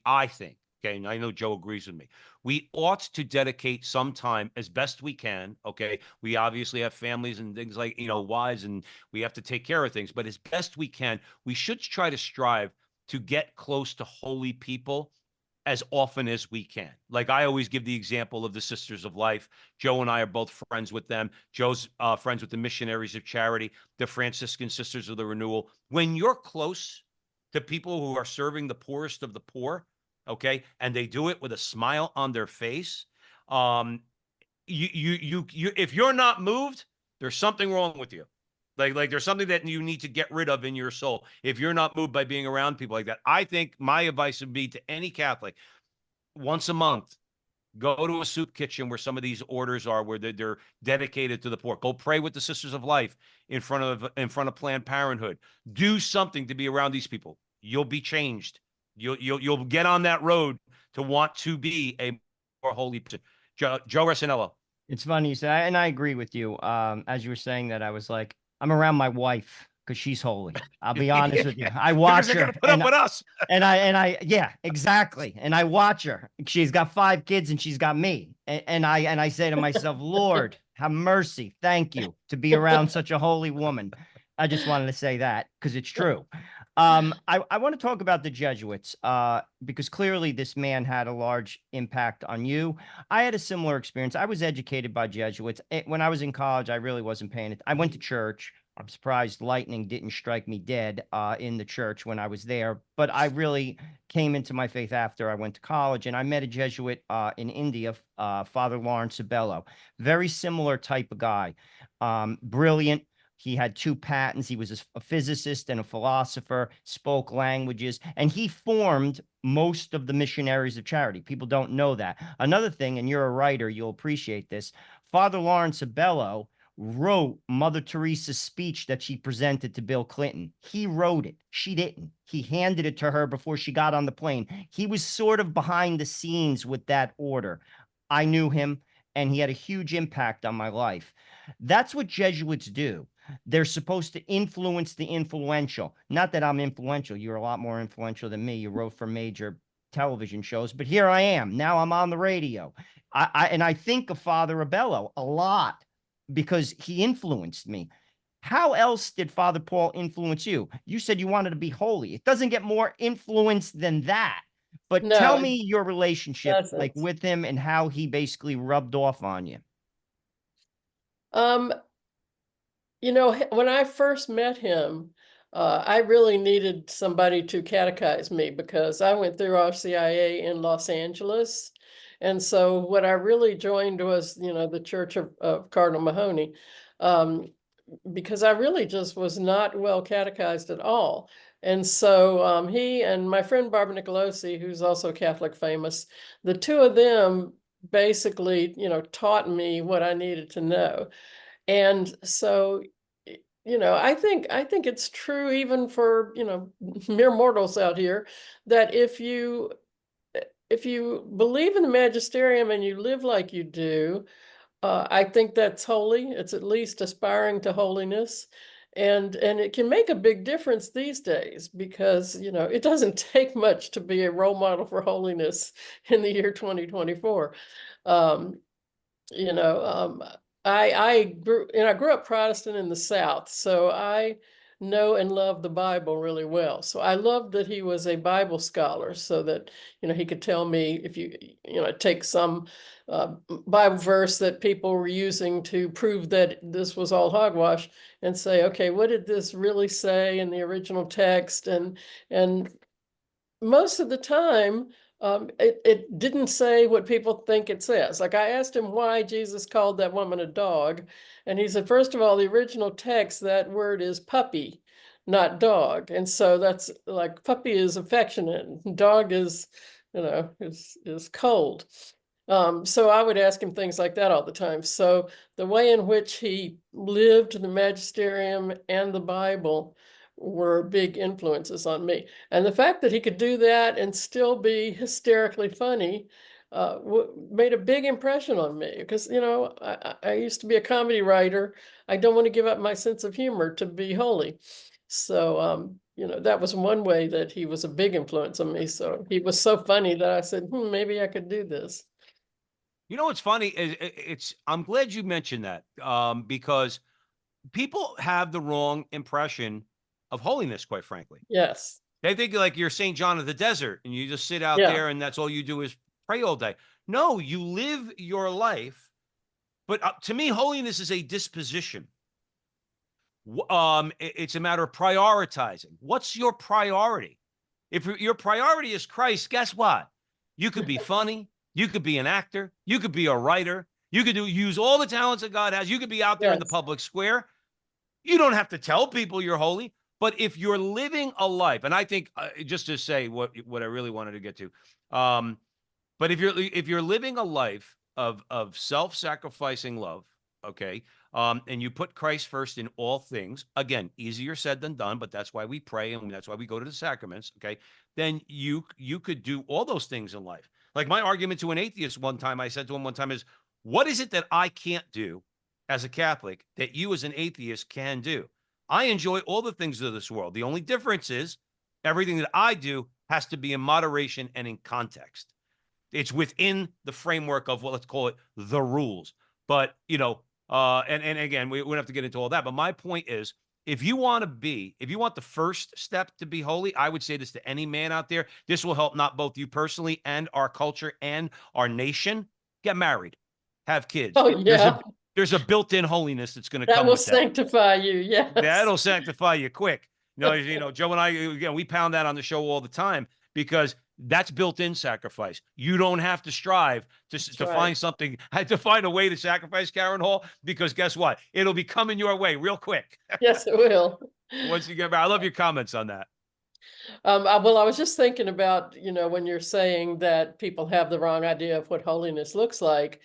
I think, okay, and I know Joe agrees with me, we ought to dedicate some time as best we can. Okay. We obviously have families and things like, wives, and we have to take care of things, but as best we can, we should try to strive to get close to holy people as often as we can. Like I always give the example of the Sisters of Life. Joe and I are both friends with them. Joe's friends with the Missionaries of Charity, the Franciscan Sisters of the Renewal. When you're close to people who are serving the poorest of the poor, okay, and they do it with a smile on their face, if you're not moved, there's something wrong with you. Like there's something that you need to get rid of in your soul. If you're not moved by being around people like that, I think my advice would be to any Catholic, once a month, go to a soup kitchen where some of these orders are, where they're dedicated to the poor. Go pray with the Sisters of Life in front of Planned Parenthood. Do something to be around these people. You'll be changed. You'll get on that road to want to be a more holy person. Joe Resinello. It's funny you say, and I agree with you. As you were saying that, I was like, I'm around my wife because she's holy. I'll be honest with you. I watch They're her. gonna put up with us. Yeah, exactly. And I watch her. She's got 5 kids and she's got me. And I say to myself, Lord, have mercy. Thank you to be around such a holy woman. I just wanted to say that because it's true. I want to talk about the Jesuits because clearly this man had a large impact on you. I had a similar experience. I was educated by Jesuits. When I was in college, I really wasn't paying it. I went to church. I'm surprised lightning didn't strike me dead in the church when I was there. But I really came into my faith after I went to college, and I met a Jesuit in India, Father Lawrence Sabello. Very similar type of guy. Brilliant. He had 2 patents. He was a physicist and a philosopher, spoke languages, and he formed most of the Missionaries of Charity. People don't know that. Another thing, and you're a writer, you'll appreciate this. Father Lawrence Sabello wrote Mother Teresa's speech that she presented to Bill Clinton. He wrote it. She didn't. He handed it to her before she got on the plane. He was sort of behind the scenes with that order. I knew him, and he had a huge impact on my life. That's what Jesuits do. They're supposed to influence the influential. Not that I'm influential. You're a lot more influential than me. You wrote for major television shows, but here I am. Now I'm on the radio. I think of Father Abello a lot because he influenced me. How else did Father Paul influence you? You said you wanted to be holy. It doesn't get more influence than that. But No, tell me your relationship like doesn't. with him and how he basically rubbed off on you. Um, You know, when I first met him, I really needed somebody to catechize me because I went through RCIA in Los Angeles. And so what I really joined was, you know, the Church of Cardinal Mahoney, um, because I really just was not well catechized at all. And so he and my friend Barbara Nicolosi, who's also Catholic famous, the two of them basically, you know, taught me what I needed to know. And so, you know, I think it's true even for, you know, mere mortals out here that if you believe in the magisterium and you live like you do, I think that's holy. It's at least aspiring to holiness. And it can make a big difference these days because, you know, it doesn't take much to be a role model for holiness in the year 2024. Um, you know, I grew up Protestant in the South, so I know and love the Bible really well. So I loved that he was a Bible scholar, so that, you know, he could tell me if you know, take some Bible verse that people were using to prove that this was all hogwash, and say, okay, what did this really say in the original text? And most of the time, it didn't say what people think it says. Like I asked him why Jesus called that woman a dog, and he said, first of all, the original text, that word is puppy, not dog. And so that's like puppy is affectionate, dog is, you know, is cold. So I would ask him things like that all the time. So the way in which he lived the magisterium and the Bible were big influences on me. And the fact that he could do that and still be hysterically funny made a big impression on me because, you know, I used to be a comedy writer. I don't want to give up my sense of humor to be holy. So, you know, that was one way that he was a big influence on me. So he was so funny that I said, maybe I could do this. You know what's funny is I'm glad you mentioned that because people have the wrong impression of holiness, quite frankly. Yes. They think like you're St. John of the desert and you just sit out Yeah. there and that's all you do is pray all day. No, you live your life. But to me, holiness is a disposition. It's a matter of prioritizing. What's your priority? If your priority is Christ, guess what? You could be funny. You could be an actor. You could be a writer. You could use all the talents that God has. You could be out there in the Yes. public square. You don't have to tell people you're holy. But if you're living a life, and I think just to say what I really wanted to get to, but if you're living a life of self-sacrificing love, okay, and you put Christ first in all things, again, easier said than done, but that's why we pray and that's why we go to the sacraments, okay, then you could do all those things in life. Like my argument to an atheist one time, I said to him one time is, what is it that I can't do as a Catholic that you as an atheist can do? I enjoy all the things of this world. The only difference is everything that I do has to be in moderation and in context. It's within the framework of, well, let's call it the rules. But, you know, and again, we don't have to get into all that. But my point is, if you want the first step to be holy, I would say this to any man out there. This will help not both you personally and our culture and our nation. Get married, have kids. Oh, yeah. There's a built-in holiness that's going to That come will with that. sanctify you. Yes. That'll sanctify you quick. Joe and I, again, we pound that on the show all the time because that's built-in sacrifice. You don't have to strive to find something, to find a way to sacrifice, Karen Hall, because guess what? It'll be coming your way real quick. Yes, it will. Once you get back. I love your comments on that. Well, I was just thinking about, you know, when you're saying that people have the wrong idea of what holiness looks like,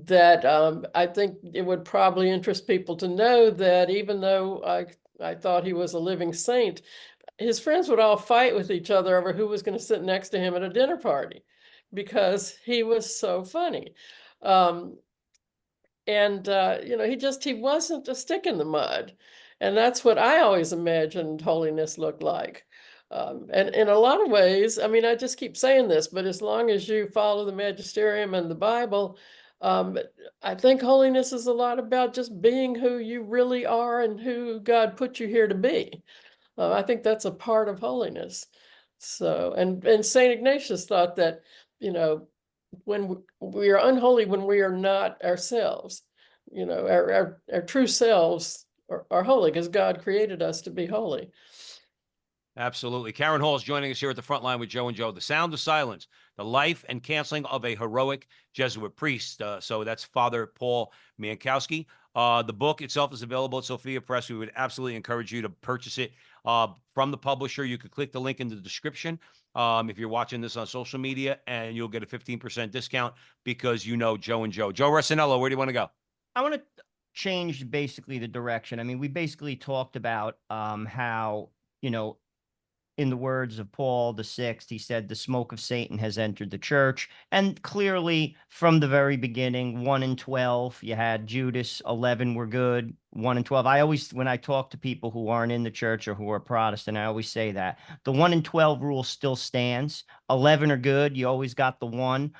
that I think it would probably interest people to know that even though I thought he was a living saint, his friends would all fight with each other over who was going to sit next to him at a dinner party because he was so funny. You know, he wasn't a stick in the mud. And that's what I always imagined holiness looked like. And in a lot of ways, I mean, I just keep saying this, but as long as you follow the magisterium and the Bible, um, I think holiness is a lot about just being who you really are and who God put you here to be. I think that's a part of holiness. So, and Saint Ignatius thought that, you know, when we are unholy, when we are not ourselves, you know, our true selves are holy because God created us to be holy. Absolutely. Karen Hall is joining us here at the front line with Joe and Joe. The Sound of Silence, the life and canceling of a heroic Jesuit priest. So that's Father Paul Manowski. The book itself is available at Sophia Press. We would absolutely encourage you to purchase it from the publisher. You could click the link in the description if you're watching this on social media, and you'll get a 15% discount because you know Joe and Joe. Joe Ressinello, where do you want to go? I want to change basically the direction. I mean, we basically talked about how, you know, in the words of Paul VI, he said, the smoke of Satan has entered the church. And clearly, from the very beginning, 1 and 12, you had Judas, 11 were good, 1 and 12. I always, when I talk to people who aren't in the church or who are Protestant, I always say that. The 1 and 12 rule still stands. 11 are good. You always got the 1.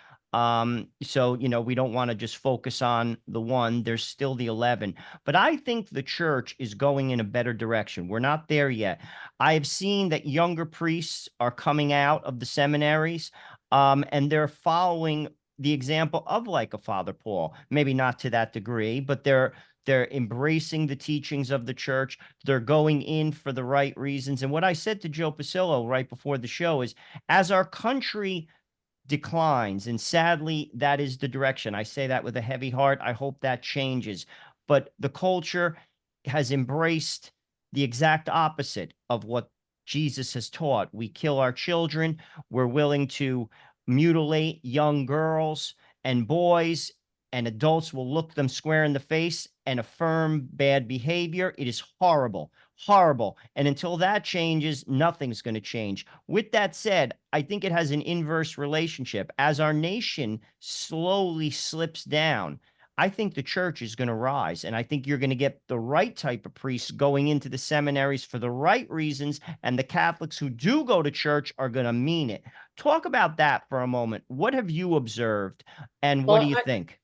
So, you know, we don't want to just focus on the 1. There's still the 11. But I think the church is going in a better direction. We're not there yet. I have seen that younger priests are coming out of the seminaries, and they're following the example of like a Father Paul, maybe not to that degree, but they're embracing the teachings of the church. They're going in for the right reasons. And what I said to Joe Pasillo right before the show is, as our country declines, and sadly, that is the direction. I say that with a heavy heart. I hope that changes. But the culture has embraced the exact opposite of what Jesus has taught. We kill our children. We're willing to mutilate young girls and boys, and adults will look them square in the face and affirm bad behavior. It is horrible, Horrible. And until that changes, nothing's going to change. With that said, I think it has an inverse relationship. As our nation slowly slips down, I think the church is going to rise. And I think you're going to get the right type of priests going into the seminaries for the right reasons. And the Catholics who do go to church are going to mean it. Talk about that for a moment. What have you observed? And what do Well, you think?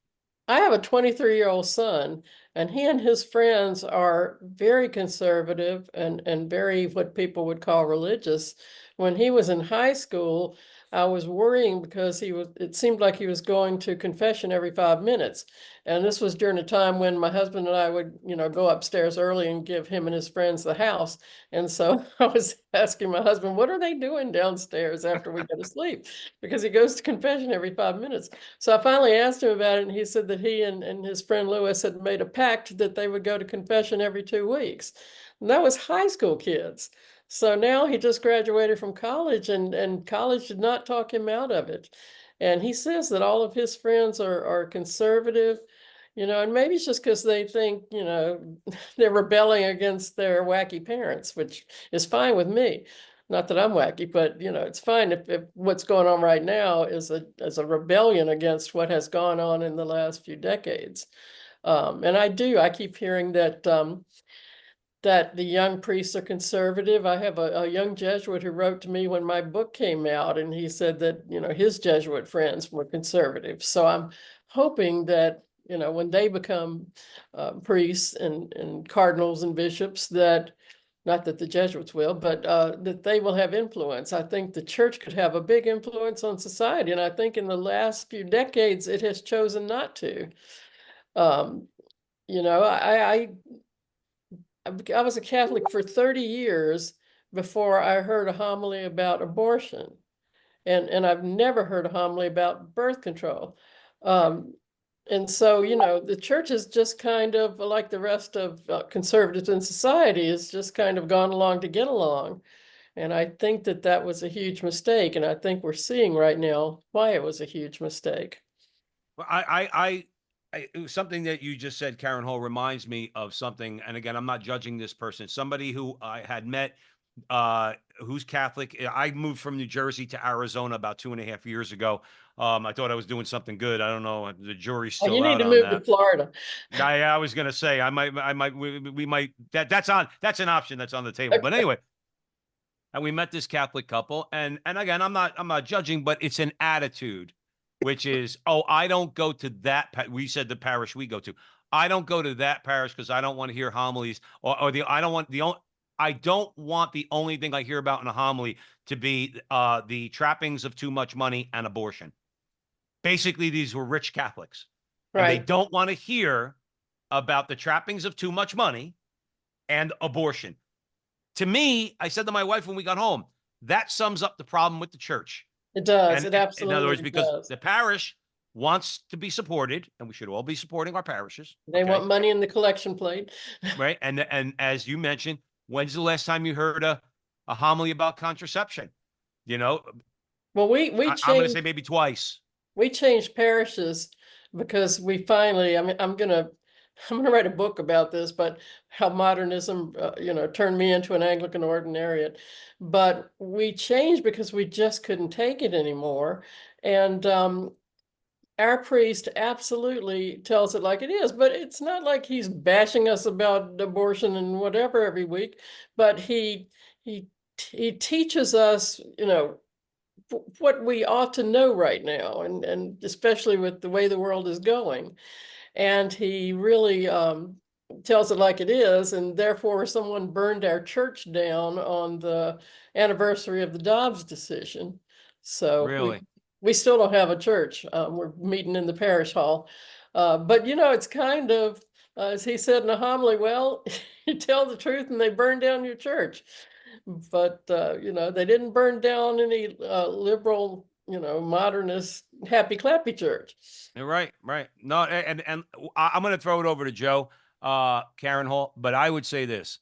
I have a 23-year-old son, and he and his friends are very conservative and very what people would call religious. When he was in high school, I was worrying because it seemed like he was going to confession every 5 minutes. And this was during a time when my husband and I would, go upstairs early and give him and his friends the house. And so I was asking my husband, what are they doing downstairs after we go to sleep? Because he goes to confession every 5 minutes. So I finally asked him about it, and he said that he and his friend Lewis had made a pact that they would go to confession every 2 weeks. And that was high school kids. So now he just graduated from college, and college did not talk him out of it. And he says that all of his friends are conservative, and maybe it's just because they think, they're rebelling against their wacky parents, which is fine with me. Not that I'm wacky, but it's fine if what's going on right now is a rebellion against what has gone on in the last few decades. And I keep hearing that the young priests are conservative. I have a young Jesuit who wrote to me when my book came out, and he said that, his Jesuit friends were conservative. So I'm hoping that, when they become priests and cardinals and bishops, that not that the Jesuits will, but that they will have influence. I think the church could have a big influence on society. And I think in the last few decades, it has chosen not to. Um, you know, I was a Catholic for 30 years before I heard a homily about abortion. And I've never heard a homily about birth control. Um, and so, the church is just kind of like the rest of conservatives in society, is just kind of gone along to get along. And I think that that was a huge mistake. And I think we're seeing right now why it was a huge mistake. Well, it was something that you just said, Karen Hall, reminds me of something. And again, I'm not judging this person. Somebody who I had met, who's Catholic. I moved from New Jersey to Arizona about 2.5 years ago. I thought I was doing something good. I don't know. The jury's Oh, still you need out to on move to that. Florida. I was gonna say we might that's an option that's on the table. But anyway, and we met this Catholic couple, and again, I'm not judging, but it's an attitude, which is, oh, I don't go to that. We said the parish we go to. I don't go to that parish because I don't want to hear homilies, or the I don't want the only thing I hear about in a homily to be the trappings of too much money and abortion. Basically, these were rich Catholics, and they Right. don't want to hear about the trappings of too much money and abortion. To me, I said to my wife when we got home, that sums up the problem with the church. It does. And It in other words, absolutely because does. the parish wants to be supported, and we should all be supporting our parishes. They Okay. want money in the collection plate. Right. And as you mentioned, when's the last time you heard a homily about contraception? You know, Well, we I'm going to say changed maybe twice. we changed parishes because we finally, I mean, I'm gonna write a book about this, but how modernism, turned me into an Anglican ordinariate. But we changed because we just couldn't take it anymore. And our priest absolutely tells it like it is, but it's not like he's bashing us about abortion and whatever every week, but he he teaches us, what we ought to know right now, and especially with the way the world is going. And he really tells it like it is, and therefore someone burned our church down on the anniversary of the Dobbs decision. So Really? we still don't have a church. We're meeting in the parish hall. But it's kind of, as he said in a homily, well, you tell the truth and they burn down your church. But they didn't burn down any liberal, modernist, happy clappy church. Right, right. No, and I'm going to throw it over to Joe, Karen Hall, but I would say this.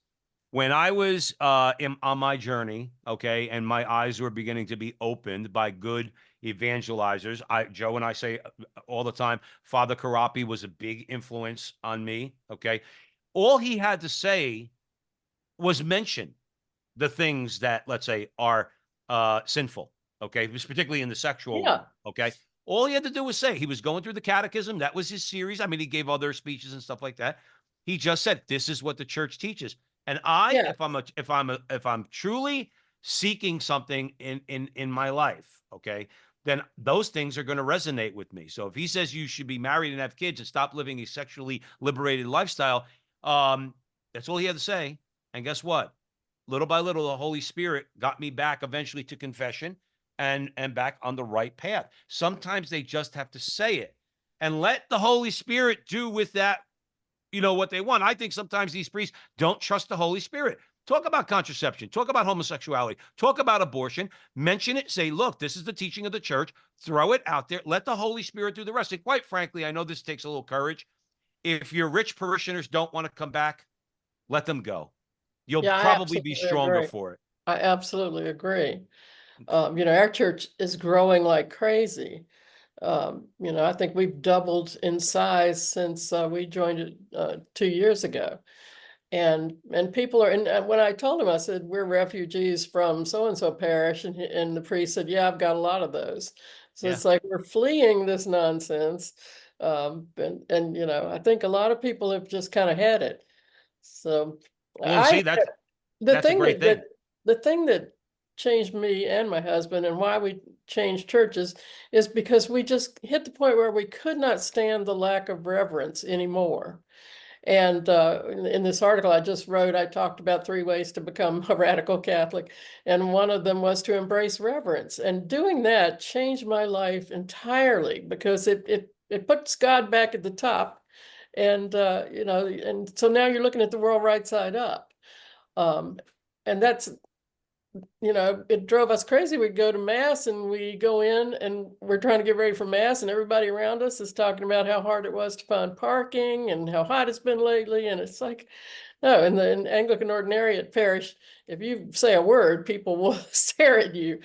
When I was on my journey, okay, and my eyes were beginning to be opened by good evangelizers, Joe and I say all the time, Father Karapi was a big influence on me, okay? All he had to say was mention the things that, let's say, are sinful, okay, particularly in the sexual Yeah. realm, okay? All he had to do was say, he was going through the catechism. That was his series. I mean, he gave other speeches and stuff like that. He just said, this is what the church teaches. And Yeah. if I'm truly seeking something in my life, okay, then those things are going to resonate with me. So if he says you should be married and have kids and stop living a sexually liberated lifestyle, that's all he had to say. And guess what? Little by little, the Holy Spirit got me back eventually to confession and back on the right path. Sometimes they just have to say it and let the Holy Spirit do with that, what they want. I think sometimes these priests don't trust the Holy Spirit. Talk about contraception, talk about homosexuality, talk about abortion, mention it, say, look, this is the teaching of the church, throw it out there, let the Holy Spirit do the rest. And quite frankly, I know this takes a little courage. If your rich parishioners don't want to come back, let them go. You'll Yeah, I probably be absolutely stronger agree. for it. I absolutely agree. Our church is growing like crazy. I think we've doubled in size since we joined it 2 years ago. And people are, and when I told him, I said, we're refugees from so-and-so parish. And the priest said, yeah, I've got a lot of those. So Yeah. it's like we're fleeing this nonsense. I think a lot of people have just kind of had it. So Well, I see, that's the a thing great that thing. the thing that changed me and my husband and why we changed churches is because we just hit the point where we could not stand the lack of reverence anymore. And in this article I just wrote, I talked about 3 ways to become a radical Catholic, and one of them was to embrace reverence. And doing that changed my life entirely because it puts God back at the top, and and so now you're looking at the world right side up. Um, and that's, it drove us crazy. We'd go to mass and we go in and we're trying to get ready for mass, and everybody around us is talking about how hard it was to find parking and how hot it's been lately. And it's like, no, in Anglican Ordinariate parish, if you say a word, people will stare at you,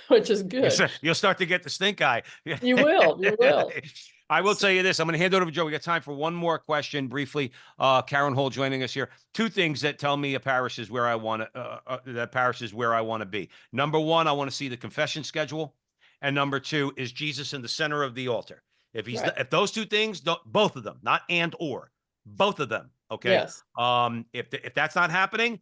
which is good. You'll start to get the stink eye. You will. I will tell you this. I'm going to hand it over to Joe. We got time for one more question briefly. Karen Hall joining us here. 2 things that tell me a parish is where I want to, that parish is where I want to be. Number 1, I want to see the confession schedule. And number 2 is Jesus in the center of the altar. Right. If those 2 things, both of them, not and or, both of them. Okay. Yes. If that's not happening,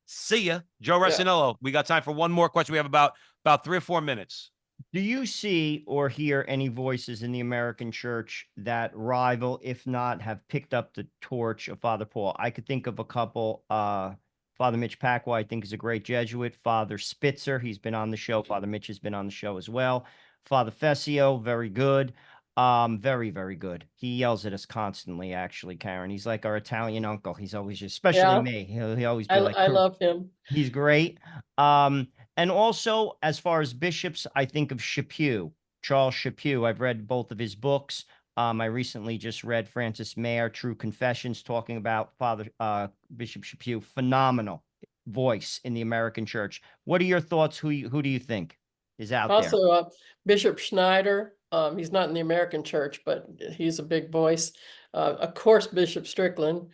see ya. Joe Yeah. Resinello. We got time for one more question. We have about 3 or 4 minutes. Do you see or hear any voices in the American church that rival, if not have picked up the torch of Father Paul? I could think of a couple. Father Mitch Pacwa, I think, is a great Jesuit. Father Spitzer, he's been on the show. Father Mitch has been on the show as well. Father Fessio, very good. Very, very good. He yells at us constantly, actually, Karen. He's like our Italian uncle. He's always just, especially Yeah. me. He'll always be like, I love him. he's great. And also, as far as bishops, I think of Chaput, Charles Chaput. I've read both of his books. I recently just read Francis Mayer, True Confessions, talking about Father Bishop Chaput. Phenomenal voice in the American church. What are your thoughts? Who do you think is out there? Also, Bishop Schneider. He's not in the American church, but he's a big voice. Of course, Bishop Strickland.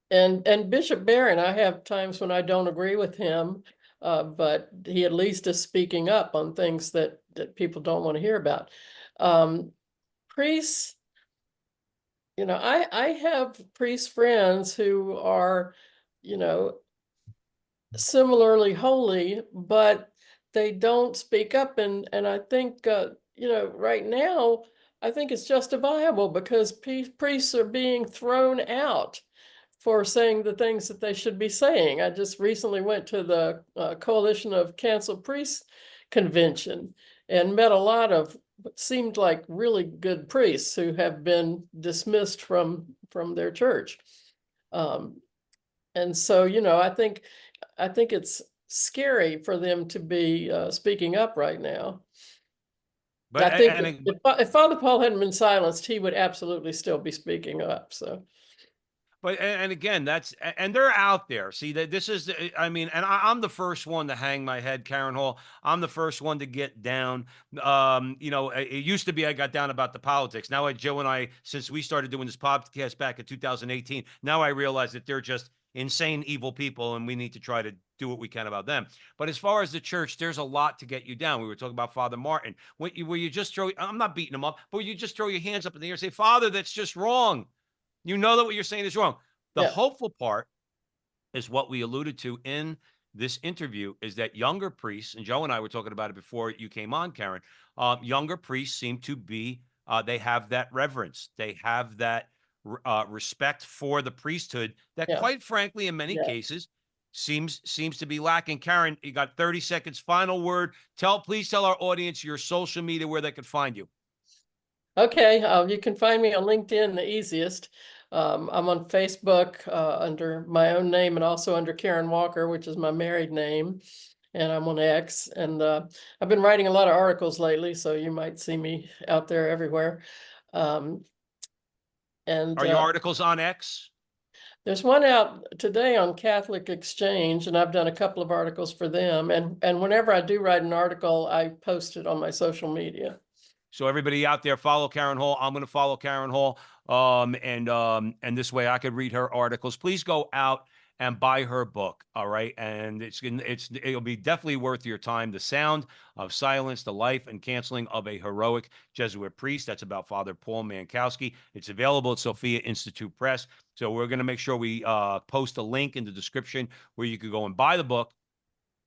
And Bishop Barron, I have times when I don't agree with him, but he at least is speaking up on things that people don't want to hear about. Priests, I have priest friends who are, similarly holy, but they don't speak up. And I think, right now, I think it's justifiable because priests are being thrown out for saying the things that they should be saying. I just recently went to the Coalition of Canceled Priests convention and met a lot of what seemed like really good priests who have been dismissed from their church. And so, I think it's scary for them to be speaking up right now. But I think if Father Paul hadn't been silenced, he would absolutely still be speaking up. So. But and again, they're out there. See that this is, I mean, and I'm the first one to hang my head, Karen Hall. I'm the first one to get down. It used to be I got down about the politics. Now, Joe and I, since we started doing this podcast back in 2018, now I realize that they're just insane, evil people, and we need to try to do what we can about them. But as far as the church, there's a lot to get you down. We were talking about Father Martin. Where you just throw, I'm not beating him up, but you just throw your hands up in the air and say, Father, that's just wrong. You know that what you're saying is wrong. The Yeah. hopeful part is what we alluded to in this interview, is that younger priests, and Joe and I were talking about it before you came on, Karen, younger priests seem to be, they have that reverence. They have that respect for the priesthood that, Yeah. quite frankly, in many Yeah. cases, seems to be lacking. Karen, you got 30 seconds. Final word. Please tell our audience your social media, where they could find you. Okay, you can find me on LinkedIn, the easiest. I'm on Facebook under my own name and also under Karen Walker, which is my married name. And I'm on X. And I've been writing a lot of articles lately, so you might see me out there everywhere. And Are your articles on X? there's one out today on Catholic Exchange, and I've done a couple of articles for them. And whenever I do write an article, I post it on my social media. So everybody out there, follow Karen Hall. I'm going to follow Karen Hall. And this way I could read her articles. Please go out and buy her book. All right. And it'll be definitely worth your time. The Sound of Silence, the Life and Canceling of a Heroic Jesuit Priest. That's about Father Paul Manowski. It's available at Sophia Institute Press. So we're going to make sure we post a link in the description where you can go and buy the book.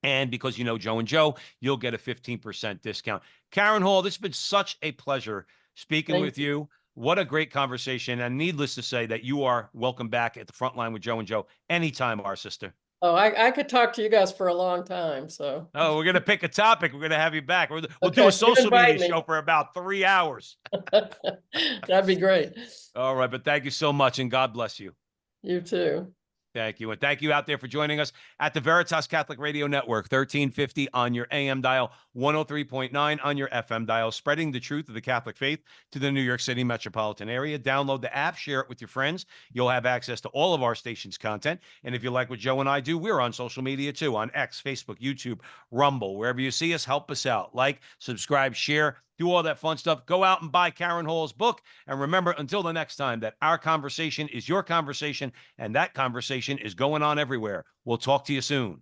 And because you know Joe and Joe, you'll get a 15% discount. Karen Hall, this has been such a pleasure speaking Thank with you. What a great conversation. And needless to say that you are welcome back at the front line with Joe and Joe anytime, our sister. Oh, I could talk to you guys for a long time. So Oh, we're going to pick a topic. We're going to have you back. We'll do Okay, a you social media invite me. show for about 3 hours. That'd be great. All right. But thank you so much. And God bless you. You too. Thank you. And thank you out there for joining us at the Veritas Catholic Radio Network, 1350 on your AM dial, 103.9 on your FM dial, spreading the truth of the Catholic faith to the New York City metropolitan area. Download the app, share it with your friends. You'll have access to all of our station's content. And if you like what Joe and I do, we're on social media too, on X, Facebook, YouTube, Rumble. Wherever you see us, help us out. Like, subscribe, share, do all that fun stuff. Go out and buy Karen Hall's book. And remember, until the next time, that our conversation is your conversation, and that conversation is going on everywhere. We'll talk to you soon.